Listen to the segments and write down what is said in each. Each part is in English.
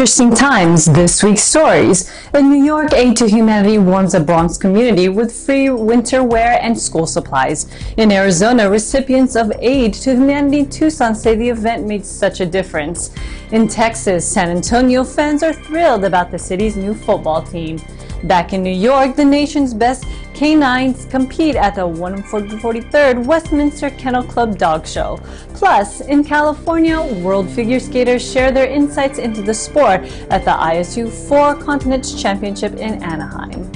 Interesting times, this week's stories. In New York, Aid to Humanity warms the Bronx community with free winter wear and school supplies. In Arizona, recipients of Aid to Humanity in Tucson say the event made such a difference. In Texas, San Antonio fans are thrilled about the city's new football team. Back in New York, the nation's best canines compete at the 143rd Westminster Kennel Club Dog Show. Plus, in California, world figure skaters share their insights into the sport at the ISU Four Continents Championship in Anaheim.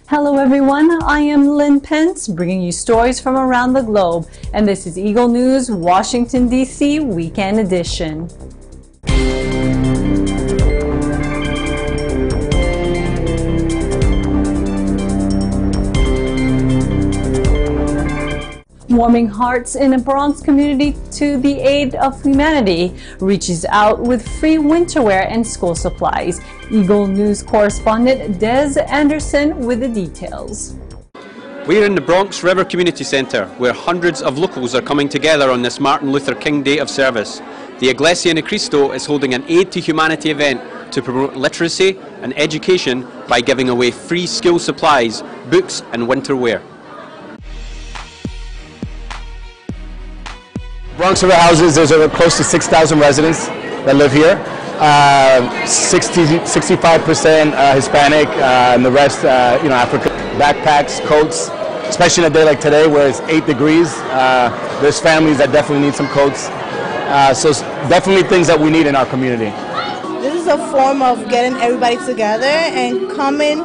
Hello everyone, I am Lynn Pence, bringing you stories from around the globe, and this is Eagle News Washington, D.C. Weekend Edition. Warming hearts in a Bronx community to the Aid of Humanity reaches out with free winter wear and school supplies. Eagle News correspondent Des Anderson with the details. We're in the Bronx River Community Centre, where hundreds of locals are coming together on this Martin Luther King Day of Service. The Iglesia Ni Cristo is holding an Aid to Humanity event to promote literacy and education by giving away free school supplies, books and winter wear. Bronx River houses, there's over close to 6,000 residents that live here. 65% Hispanic, and the rest, African. Backpacks, coats, especially in a day like today where it's 8 degrees. There's families that definitely need some coats. So it's definitely things that we need in our community. This is a form of getting everybody together and coming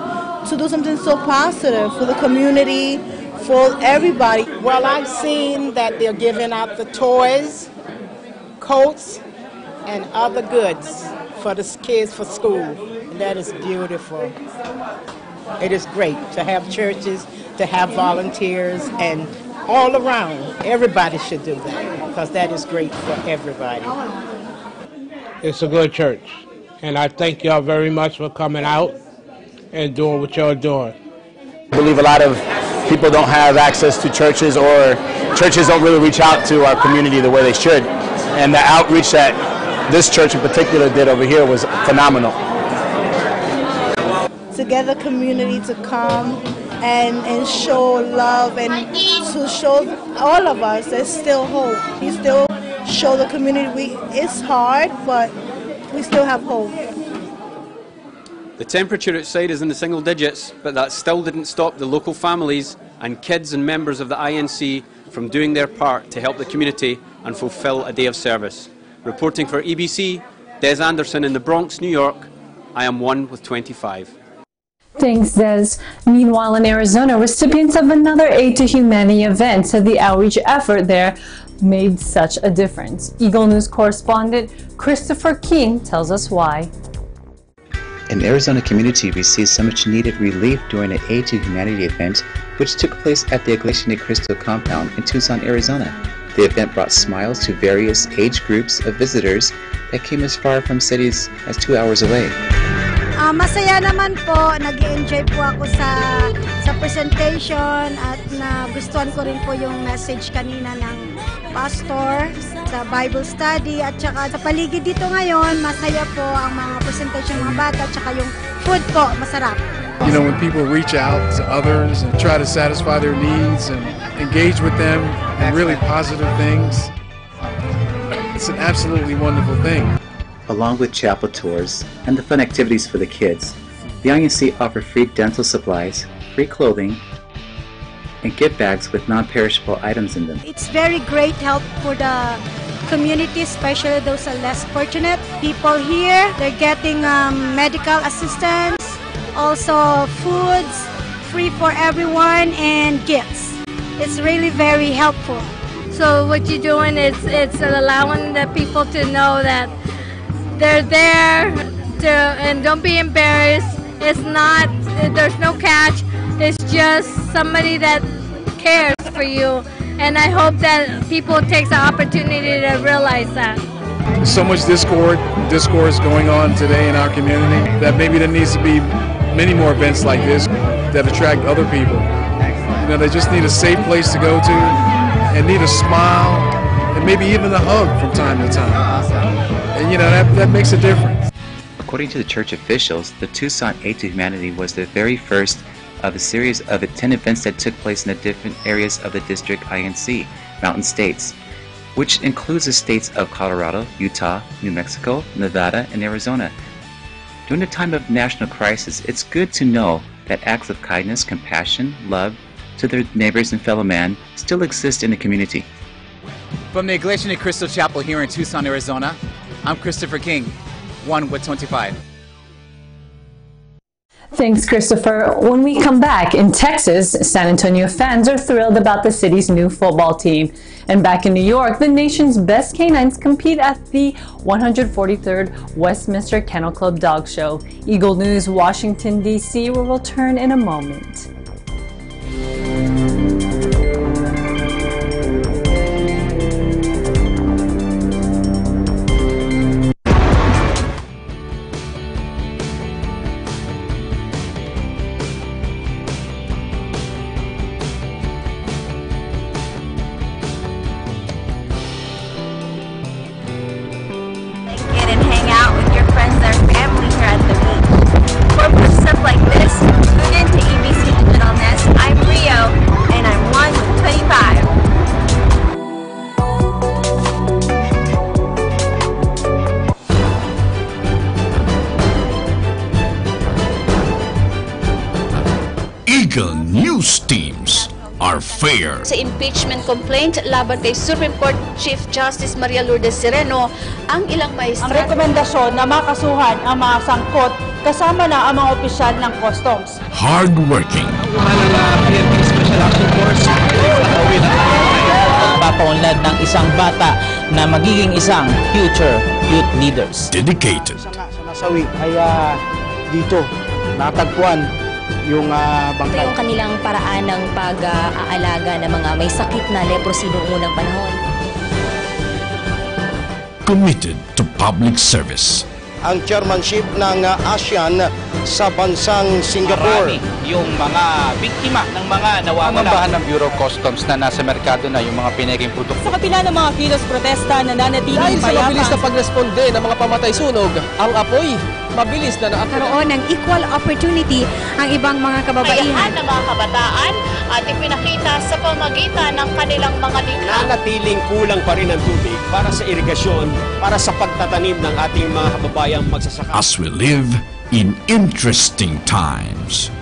to do something so positive for the community, for everybody. Well, I've seen that they're giving out the toys, coats, and other goods for the kids for school. And that is beautiful. It is great to have churches, to have volunteers, and all around. Everybody should do that because that is great for everybody. It's a good church, and I thank y'all very much for coming out and doing what y'all doing. I believe a lot of people don't have access to churches, or churches don't really reach out to our community the way they should. And the outreach that this church in particular did over here was phenomenal. To get the community to come and show love and to show all of us there's still hope. We still show the community it's hard, but we still have hope. The temperature outside is in the single digits, but that still didn't stop the local families and kids and members of the INC from doing their part to help the community and fulfill a day of service. Reporting for EBC, Des Anderson in the Bronx, New York. I am one with 25. Thanks, Des. Meanwhile, in Arizona, recipients of another Aid to Humanity event said the outreach effort there made such a difference. Eagle News correspondent Christopher King tells us why. An Arizona community received so much needed relief during an Aid to Humanity event, which took place at the Iglesia Ni Cristo compound in Tucson, Arizona. The event brought smiles to various age groups of visitors that came as far from cities as 2 hours away. Masaya naman po, nag-enjoy po ako sa presentation at nagustuhan ko rin po yung message kanina ng pastor sa Bible study at saka sa paligid dito ngayon, masaya po ang mga presentation ng mga bata at saka yung food po, masarap. You know, when people reach out to others and try to satisfy their needs and engage with them in really positive things, it's an absolutely wonderful thing. Along with chapel tours and the fun activities for the kids, the INC offer free dental supplies, free clothing, and gift bags with non-perishable items in them. It's very great help for the community, especially those are less fortunate people here. They're getting medical assistance, also foods, free for everyone, and gifts. It's really very helpful. So what you're doing is it's allowing the people to know that they're there and don't be embarrassed. It's not, there's no catch. It's just somebody that cares for you. And I hope that people take the opportunity to realize that. There's so much discourse going on today in our community that maybe there needs to be many more events like this. that attract other people. You know, they just need a safe place to go to and need a smile and maybe even a hug from time to time. And you know, that makes a difference. According to the church officials, the Tucson Aid to Humanity was the very first of a series of 10 events that took place in the different areas of the District INC, Mountain States, which includes the states of Colorado, Utah, New Mexico, Nevada, and Arizona. During a time of national crisis, it's good to know that acts of kindness, compassion, love to their neighbors and fellow man still exist in the community. From the Eaglenews Crystal Chapel here in Tucson, Arizona, I'm Christopher King, 1 with 25. Thanks, Christopher. When we come back, in Texas, San Antonio fans are thrilled about the city's new football team. And back in New York, the nation's best canines compete at the 143rd Westminster Kennel Club Dog Show. Eagle News, Washington, D.C. will return in a moment. Eagle News teams are fair. Sa impeachment complaint laban kay Supreme Court Chief Justice Maria Lourdes Sereno, ang ilang maestrado. Ang rekomendasyon na makasuhan ang mga sangkot kasama na ang mga opisyal ng customs. Hardworking. Special Action Force papaunlad ng isang bata na magiging isang future youth leaders. Dedicated. Sa nasawi ay dito natagpuan yung bangkay. Ito yung kanilang paraan ng pag-aalaga ng mga may sakit na leprosy noong unang panahon. Committed to public service. Ang chairmanship ng ASEAN sa bansang Singapore. Marami yung mga biktima ng mga nawawala. Ang ng Bureau of Customs na nasa merkado na yung mga pinaking produkto. Sa kapila ng mga kilos protesta na nanatiling dahil sa mabilis na pagresponde ng mga pamatay-sunog, ang apoy mabilis na karoon ng equal opportunity ang ibang mga kababaihan. Kayahan ng mga kabataan at ipinakita sa pamagitan ng kanilang mga likha. Nanatiling kulang pa rin ang tubig para sa irigasyon, para sa pagtatanim ng ating mga kababayang magsasaka. As we live in interesting times.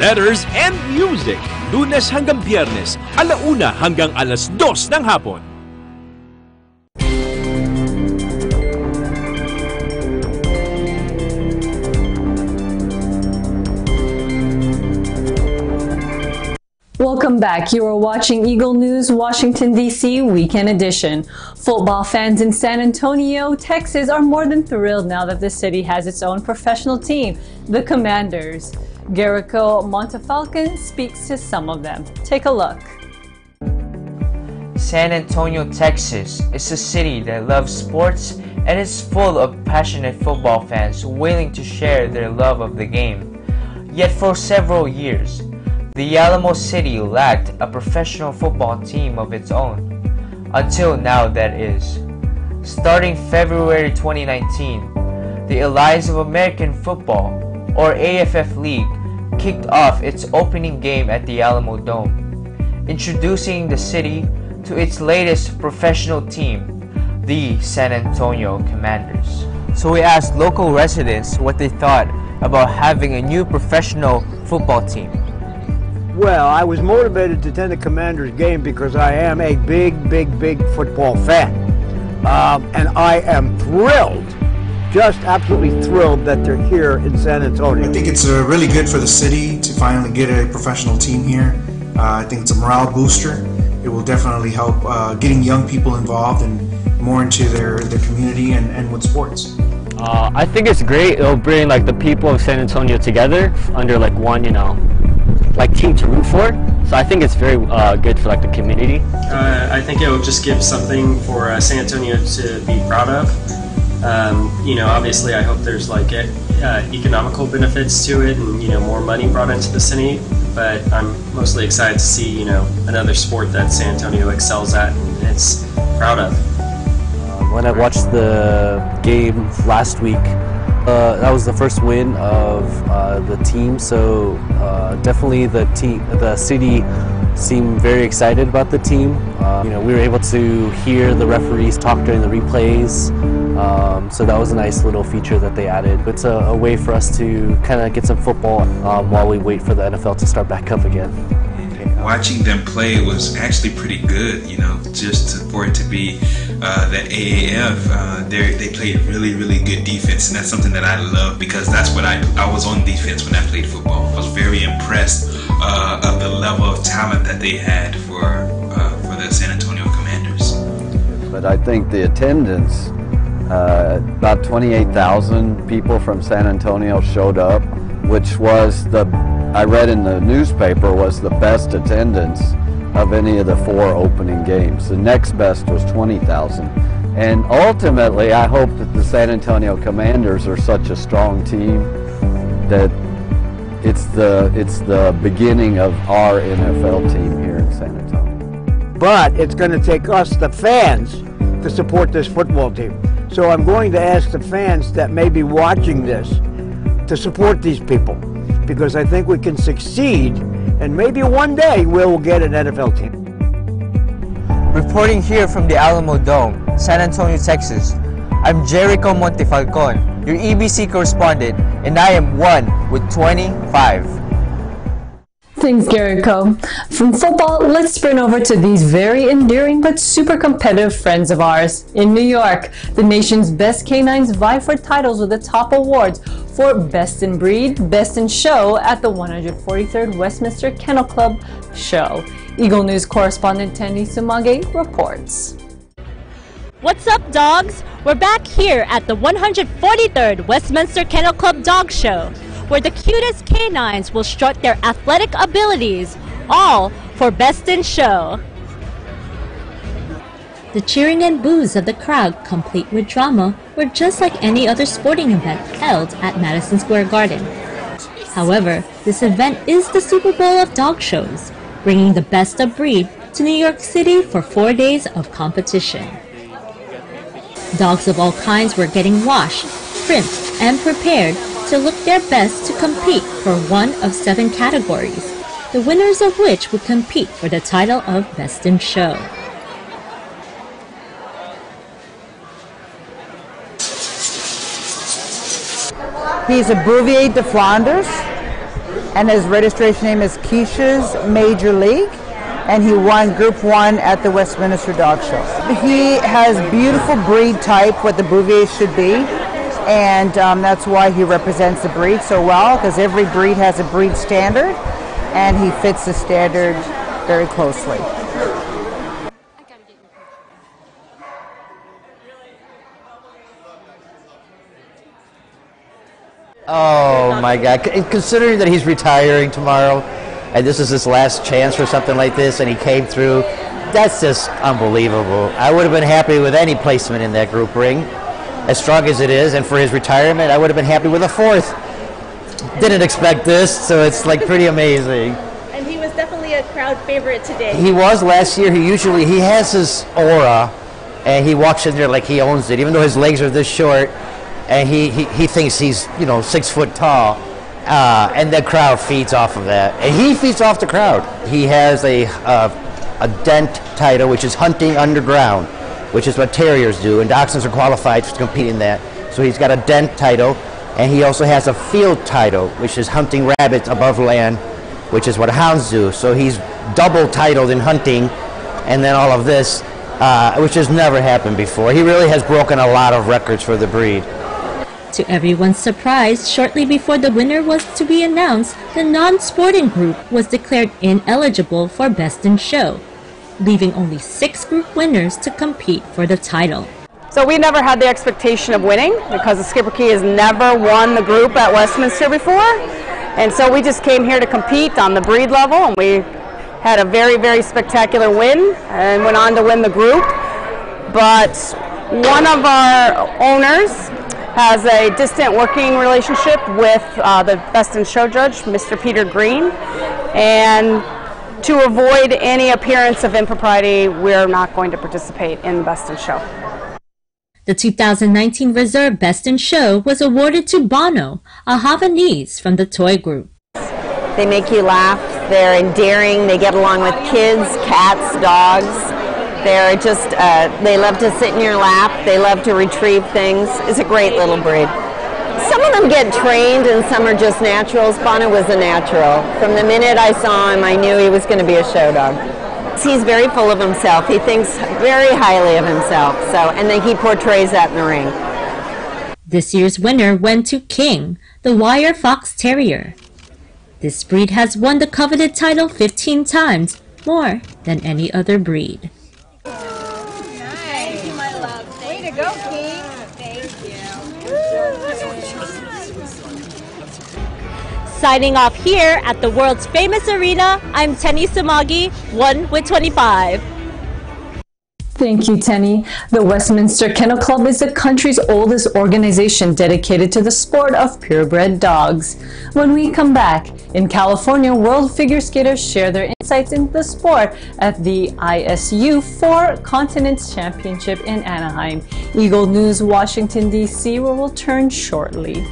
Letters and Music, Lunes hanggang Biyernes, 1:00 hanggang 2:00 ng hapon. Welcome back. You are watching Eagle News, Washington, D.C. Weekend Edition. Football fans in San Antonio, Texas are more than thrilled now that the city has its own professional team, the Commanders. Garrico Montefalcon speaks to some of them. Take a look. San Antonio, Texas is a city that loves sports and is full of passionate football fans willing to share their love of the game. Yet for several years, the Alamo City lacked a professional football team of its own. Until now, that is. Starting February 2019, the Alliance of American Football, or AFF League, kicked off its opening game at the Alamo Dome, introducing the city to its latest professional team, the San Antonio Commanders. So we asked local residents what they thought about having a new professional football team. Well, I was motivated to attend the Commanders game because I am a big football fan. And I am thrilled, just absolutely thrilled that they're here in San Antonio. I think it's really good for the city to finally get a professional team here. I think it's a morale booster. It will definitely help getting young people involved and more into their community and with sports. I think it's great. It'll bring like the people of San Antonio together under like one, like team to root for. So I think it's very good for like the community. I think it will just give something for San Antonio to be proud of. You know, obviously I hope there's like economical benefits to it and, you know, more money brought into the city, but I'm mostly excited to see, you know, another sport that San Antonio excels at and it's proud of. When I watched the game last week, that was the first win of the team, so definitely the city seemed very excited about the team. You know, we were able to hear the referees talk during the replays, so that was a nice little feature that they added. It's a way for us to kind of get some football while we wait for the NFL to start back up again. Watching them play was actually pretty good, you know, for it to be the AAF. They played really good defense, and that's something that I love because that's what I was on defense when I played football. I was very impressed of the level of talent that they had for the San Antonio Commanders. But I think the attendance, about 28,000 people from San Antonio showed up, which was I read in the newspaper, was the best attendance of any of the 4 opening games. The next best was 20,000. And ultimately, I hope that the San Antonio Commanders are such a strong team that it's the beginning of our NFL team here in San Antonio. But it's going to take us, the fans, to support this football team. So I'm going to ask the fans that may be watching this to support these people, because I think we can succeed, and maybe one day we'll get an NFL team. Reporting here from the Alamo Dome, San Antonio, Texas, I'm Jericho Montefalcon, your EBC correspondent, and I am 1 with 25. Thanks, Jericho. From football, let's sprint over to these very endearing but super competitive friends of ours. In New York, the nation's best canines vie for titles with the top awards for Best in Breed, Best in Show at the 143rd Westminster Kennel Club Show. Eagle News correspondent Tenny Sumage reports. What's up, dogs? We're back here at the 143rd Westminster Kennel Club Dog Show, where the cutest canines will strut their athletic abilities, all for Best in Show. The cheering and boos of the crowd, complete with drama, were just like any other sporting event held at Madison Square Garden. However, this event is the Super Bowl of dog shows, bringing the best of breed to New York City for 4 days of competition. Dogs of all kinds were getting washed, trimmed, and prepared to look their best to compete for one of 7 categories, the winners of which would compete for the title of Best in Show. He's a Bouvier de Flanders, and his registration name is Keisha's Major League, and he won Group 1 at the Westminster Dog Show. He has beautiful breed type, what the Bouvier should be, and that's why he represents the breed so well, because every breed has a breed standard, and he fits the standard very closely. Oh my God, considering that he's retiring tomorrow, and this is his last chance for something like this, and he came through, that's just unbelievable. I would have been happy with any placement in that group ring, as strong as it is, and for his retirement, I would have been happy with a 4th. Didn't expect this, so it's like pretty amazing. And he was definitely a crowd favorite today. He was last year. He has his aura, and he walks in there like he owns it, even though his legs are this short, and he thinks he's 6 foot tall, and the crowd feeds off of that, and he feeds off the crowd. He has a dent title, which is hunting underground, which is what terriers do, and dachshunds are qualified to compete in that. So he's got a dent title, and he also has a field title, which is hunting rabbits above land, which is what hounds do. So he's double titled in hunting, and then all of this, which has never happened before. He really has broken a lot of records for the breed. To everyone's surprise, shortly before the winner was to be announced, the non-sporting group was declared ineligible for Best in Show, leaving only 6 group winners to compete for the title. So we never had the expectation of winning because the Schipperke has never won the group at Westminster before. And so we just came here to compete on the breed level, and we had a very, very spectacular win and went on to win the group. But one of our owners has a distant working relationship with the Best in Show judge, Mr. Peter Green, and to avoid any appearance of impropriety, we're not going to participate in the Best in Show. The 2019 Reserve Best in Show was awarded to Bono, a Havanese from the Toy Group. They make you laugh, they're endearing, they get along with kids, cats, dogs. They're just, they love to sit in your lap, they love to retrieve things. It's a great little breed. Some of them get trained and some are just naturals. Bono was a natural. From the minute I saw him, I knew he was going to be a show dog. He's very full of himself. He thinks very highly of himself, and then he portrays that in the ring. This year's winner went to King, the Wire Fox Terrier. This breed has won the coveted title 15 times, more than any other breed. Thank you, my love. Way to go, King. Thank you. Signing off here at the world's famous arena, I'm Tenny Samagi, 1 with 25. Thank you, Tenny. The Westminster Kennel Club is the country's oldest organization dedicated to the sport of purebred dogs. When we come back, in California, world figure skaters share their insights into the sport at the ISU 4 Continents Championship in Anaheim. Eagle News, Washington, D.C. will return shortly.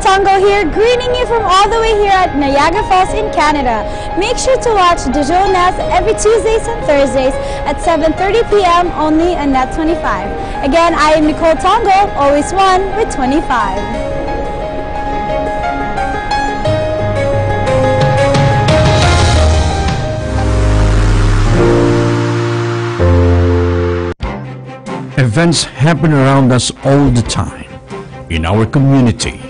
Tongo here, greeting you from all the way here at Niagara Falls in Canada. Make sure to watch the Jonas every Tuesdays and Thursdays at 7:30 p.m. only on Net 25. Again, I am Nicole Tongo, always 1 with 25. Events happen around us all the time, in our community,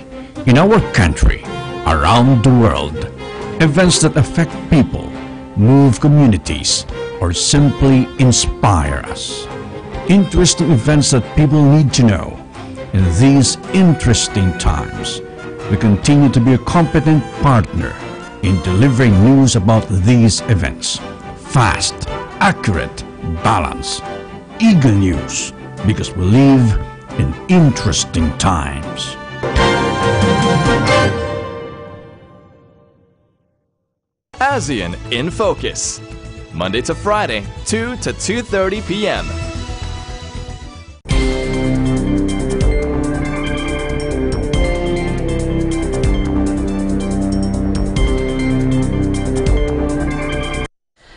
in our country, around the world. Events that affect people, move communities, or simply inspire us. Interesting events that people need to know. In these interesting times, we continue to be a competent partner in delivering news about these events. Fast, accurate, balanced. Eagle News, because we live in interesting times. ASEAN in Focus, Monday to Friday, 2 to 2:30 p.m.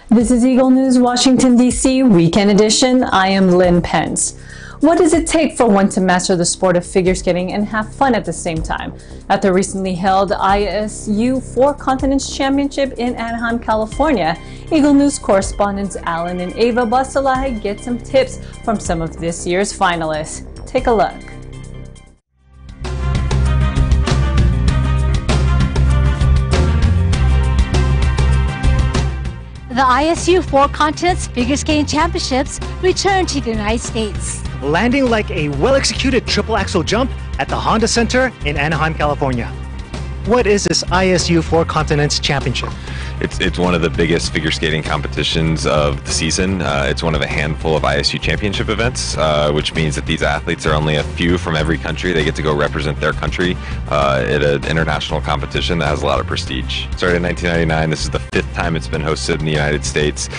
This is Eagle News, Washington, D.C. Weekend Edition. I am Lynn Pence. What does it take for one to master the sport of figure skating and have fun at the same time? At the recently held ISU 4 Continents Championship in Anaheim, California, Eagle News correspondents Alan and Ava Basalahi get some tips from some of this year's finalists. Take a look. The ISU 4 Continents Figure Skating Championships return to the United States. Landing like a well-executed triple axel jump at the Honda Center in Anaheim, California. What is this ISU 4 Continents Championship? it's one of the biggest figure skating competitions of the season. It's one of a handful of ISU championship events, which means that these athletes are only a few from every country. They get to go represent their country at an international competition that has a lot of prestige. Started in 1999. This is the 5th time it's been hosted in the United States.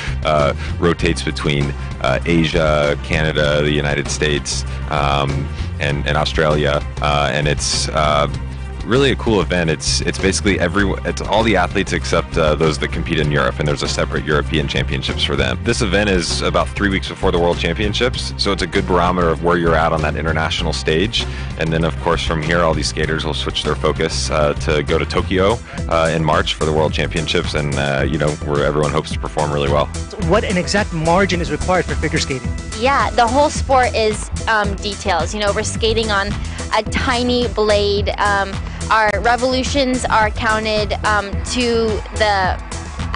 Rotates between Asia, Canada, the United States, and Australia, and it's really a cool event. It's basically it's all the athletes except those that compete in Europe, and there's a separate European championships for them. This event is about 3 weeks before the World Championships, so it's a good barometer of where you're at on that international stage. And then of course from here all these skaters will switch their focus to go to Tokyo in March for the World Championships, and where everyone hopes to perform really well. What an exact margin is required for figure skating? Yeah, the whole sport is details. We're skating on a tiny blade. Our revolutions are counted to the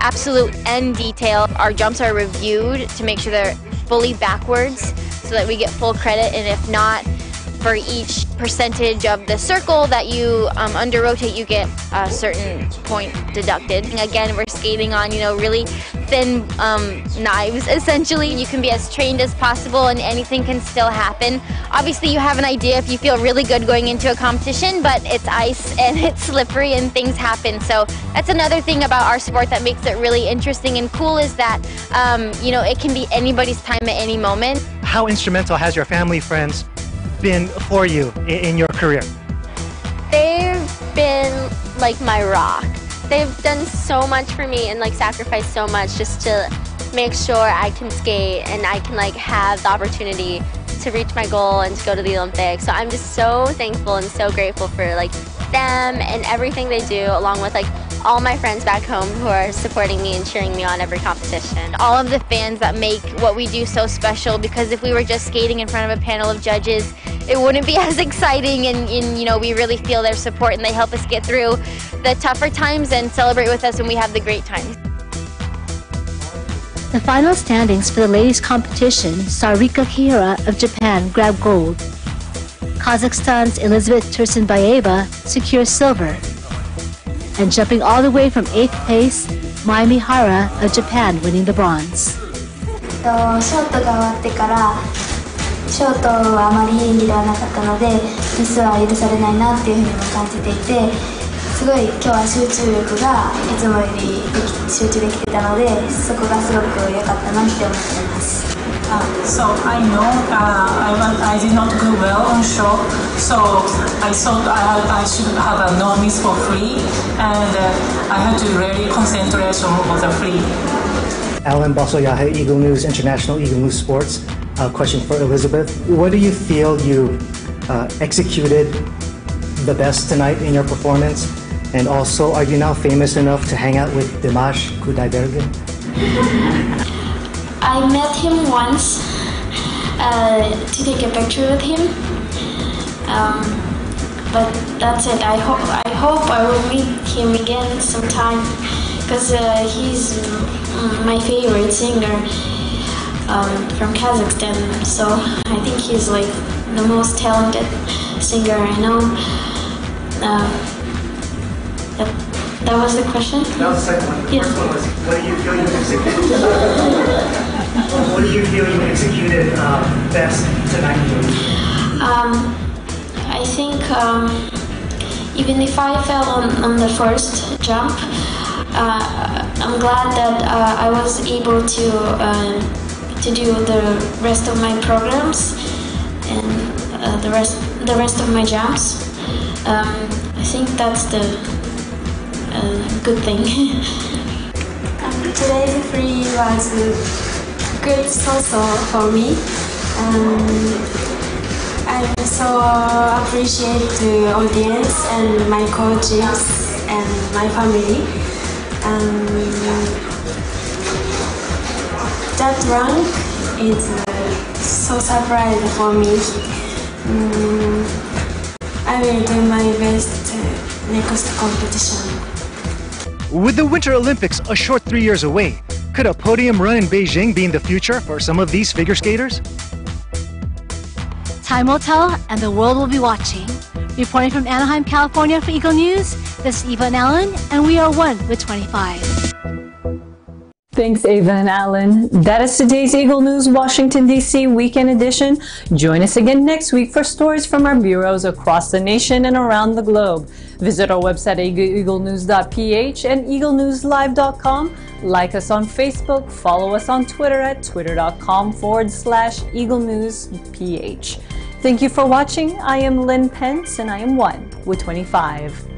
absolute end detail. Our jumps are reviewed to make sure they're fully backwards so that we get full credit, and if not, for each percentage of the circle that you under-rotate, you get a certain point deducted. And again, we're skating on, really thin knives, essentially. You can be as trained as possible and anything can still happen. Obviously, you have an idea if you feel really good going into a competition, but it's ice and it's slippery and things happen. So that's another thing about our sport that makes it really interesting and cool, is that, it can be anybody's time at any moment. How instrumental has your family, friends been for you in your career? They've been like my rock. They've done so much for me and sacrificed so much just to make sure I can skate and I can have the opportunity to reach my goal and to go to the Olympics. So I'm just so thankful and so grateful for them and everything they do, along with all my friends back home who are supporting me and cheering me on every competition. All of the fans that make what we do so special, because if we were just skating in front of a panel of judges, it wouldn't be as exciting, and we really feel their support and they help us get through the tougher times and celebrate with us when we have the great times. The final standings for the ladies competition saw Rika Kihira of Japan grab gold. Kazakhstan's Elizabeth Tursunbayeva secure silver. And jumping all the way from 8th place, Mai Mihara of Japan winning the bronze. ショートが終わってからショートはあまりいい演技ではなかったのでミスは許されないなっていうふうにも感じていて、すごい今日は集中力がいつもより集中できてたので、そこがすごく良かったなって思ってます。So I know I did not do well on short, so I thought I should have a no miss for free, and I had to really concentrate on the free. Alan Basoyahe, Eagle News International, Eagle News Sports. Question for Elizabeth. What do you feel you executed the best tonight in your performance? And also, are you now famous enough to hang out with Dimash Kudaibergen? I met him once to take a picture with him, but that's it. I hope I will meet him again sometime, because he's my favorite singer from Kazakhstan. So I think he's the most talented singer I know. That was the question? That was the second one. The Yeah. first one was, what do you feel you executed? What do you feel you executed best tonight? I think even if I fell on the first jump, I'm glad that I was able to do the rest of my programs and the rest of my jumps. I think that's the good thing. Today's free was good also for me. I so appreciate the audience and my coaches and my family. That rank is so surprising for me. I will do my best next competition. With the Winter Olympics a short 3 years away, could a podium run in Beijing be in the future for some of these figure skaters? Time will tell, and the world will be watching. Reporting from Anaheim, California for Eagle News, this is Eva and Alan, and we are 1 with 25. Thanks, Ava and Alan. That is today's Eagle News Washington, D.C. Weekend Edition. Join us again next week for stories from our bureaus across the nation and around the globe. Visit our website at Eaglenews.PH and EagleNewsLive.com. Like us on Facebook. Follow us on Twitter at twitter.com/EagleNewsPH. Thank you for watching. I am Lynn Pence, and I am 1 with 25.